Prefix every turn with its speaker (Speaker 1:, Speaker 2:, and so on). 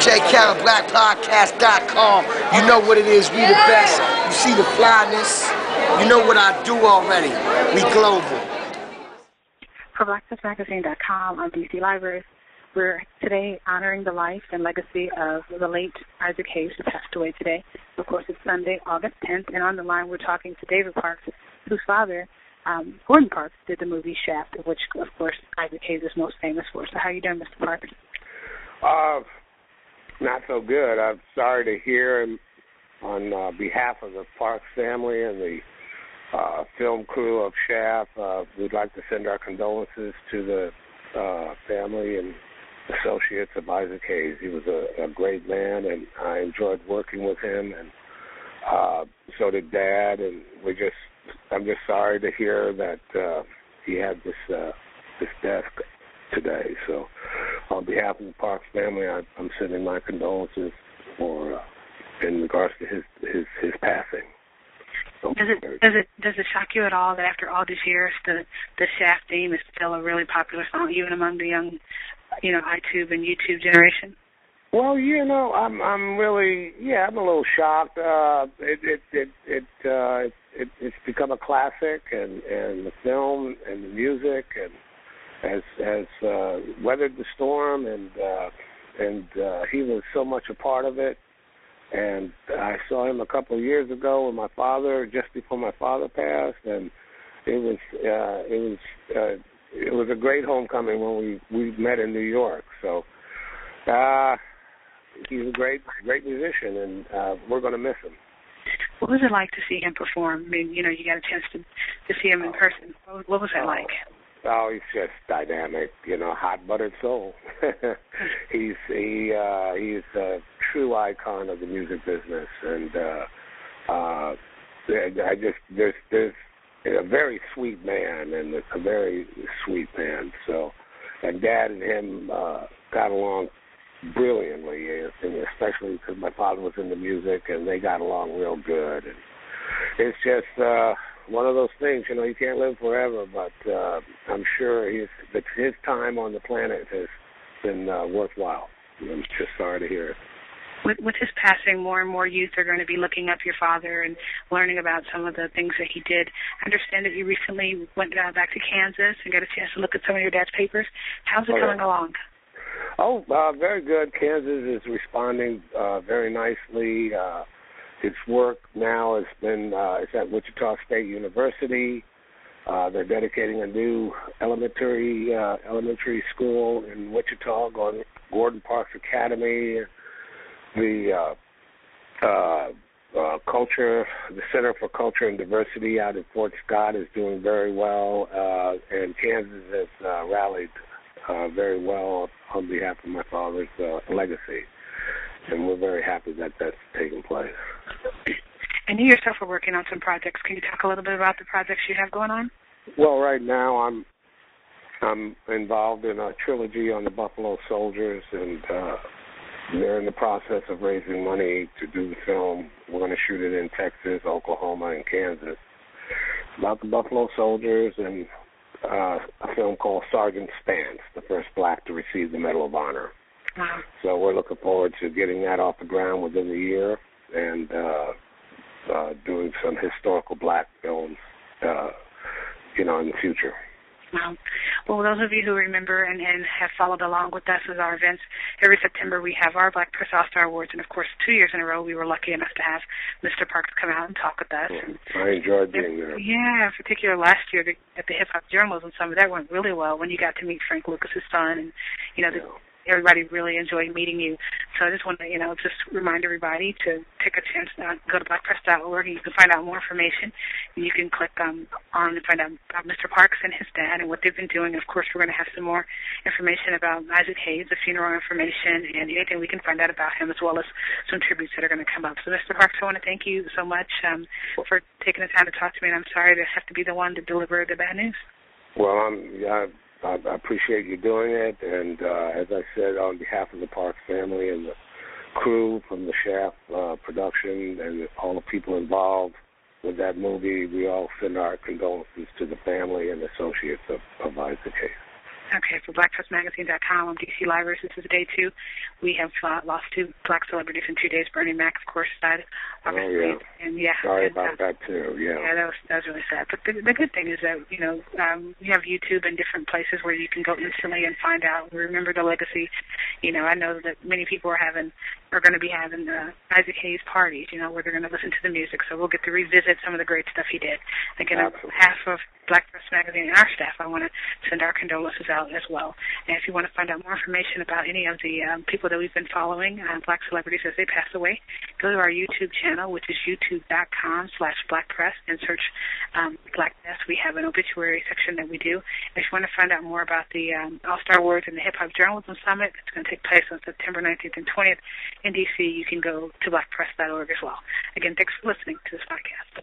Speaker 1: DJ Khaled, blackpress.com. You know what it is, we the best. You see the flyness. You know what I do already. We global.
Speaker 2: For blackpressmagazine.com, I'm DC Libraries. We're today honoring the life and legacy of the late Isaac Hayes, who passed away today. Of course, it's Sunday, August 10th, and on the line we're talking to David Parks, whose father, Gordon Parks, did the movie Shaft, which, of course, Isaac Hayes is most famous for. So how are you doing, Mr. Parks?
Speaker 3: Not so good. I'm sorry to hear on behalf of the Parks family and the film crew of Shaft. We'd like to send our condolences to the family and associates of Isaac Hayes. He was a great man, and I enjoyed working with him, and so did Dad. And I'm just sorry to hear that he had this death today. So, on behalf of the Parks family, I'm sending my condolences in regards to his passing. So,
Speaker 2: does it shock you at all that after all these years, the Shaft theme is still a really popular song, even among the young, iTunes and YouTube generation?
Speaker 3: Well, I'm really, I'm a little shocked. It's become a classic, and the film and the music and has weathered the storm, and he was so much a part of it. And I saw him a couple of years ago with my father, just before my father passed, and it was a great homecoming when we met in New York. So he's a great musician, and we're going to miss him.
Speaker 2: What was it like to see him perform? I mean, you got a chance to see him in person. What was that like?
Speaker 3: Oh, he's just dynamic, hot buttered soul. He's a true icon of the music business, and there's a very sweet man and a very sweet man. So, and Dad and him got along brilliantly, and especially because my father was into music, and they got along real good. And it's just one of those things, you can't live forever, but I'm sure his time on the planet has been worthwhile. I'm just sorry to hear it.
Speaker 2: With his passing, more and more youth are going to be looking up your father and learning about some of the things that he did. I understand that you recently went back to Kansas and got a chance to look at some of your dad's papers. How's it coming along?
Speaker 3: Oh, very good. Kansas is responding very nicely. His work now has been it's at Wichita State University. They're dedicating a new elementary school in Wichita, Gordon Parks Academy. The Center for Culture and Diversity out at Fort Scott is doing very well, and Kansas has rallied very well on behalf of my father's legacy. And we're very happy that that's taking place.
Speaker 2: And you yourself are working on some projects. Can you talk a little bit about the projects you have going on?
Speaker 3: Well, right now I'm involved in a trilogy on the Buffalo Soldiers, and they're in the process of raising money to do the film. We're going to shoot it in Texas, Oklahoma, and Kansas. About the Buffalo Soldiers, and a film called Sergeant Spance, the first black to receive the Medal of Honor.
Speaker 2: Wow.
Speaker 3: So we're looking forward to getting that off the ground within the year, and doing some historical black films, in the future.
Speaker 2: Wow. Well, those of you who remember and have followed along with us with our events, every September we have our Black Press All-Star Awards, and of course 2 years in a row we were lucky enough to have Mr. Parks come out and talk with us.
Speaker 3: Well, I enjoyed being there.
Speaker 2: Yeah, particularly last year at the Hip Hop Journalism Summit, that went really well when you got to meet Frank Lucas's son, and everybody really enjoyed meeting you. So I just want to, just remind everybody to take a chance to go to blackpress.org, and you can find out more information. And you can click on and find out about Mr. Parks and his dad and what they've been doing. Of course, we're going to have some more information about Isaac Hayes, the funeral information, and anything we can find out about him, as well as some tributes that are going to come up. So, Mr. Parks, I want to thank you so much for taking the time to talk to me, and I'm sorry to have to be the one to deliver the bad news.
Speaker 3: Well, I appreciate you doing it, and as I said, on behalf of the Parks family and the crew from the Shaft production and all the people involved with that movie, we all send our condolences to the family and associates of Isaac Hayes.
Speaker 2: Okay, for blackpressmagazine.com on DC Libraries, this is day 2. We have lost 2 black celebrities in 2 days. Bernie Mac, of course, died, obviously.
Speaker 3: Oh, yeah.
Speaker 2: And yeah.
Speaker 3: Sorry about that, too, yeah.
Speaker 2: Yeah, that was really sad. But the good thing is that, you have YouTube and different places where you can go instantly and find out, remember the legacy. I know that many people are going to be having Isaac Hayes parties, where they're going to listen to the music. So we'll get to revisit some of the great stuff he did. Again, on behalf of Black Press Magazine and our staff, I want to send our condolences out as well. And if you want to find out more information about any of the people that we've been following, black celebrities as they pass away, go to our YouTube channel, which is youtube.com/blackpress, and search Black Death. We have an obituary section that we do. And if you want to find out more about the All-Star Awards and the Hip Hop Journalism Summit, it's going to take place on September 19th and 20th in D.C., you can go to blackpress.org as well. Again, thanks for listening to this podcast.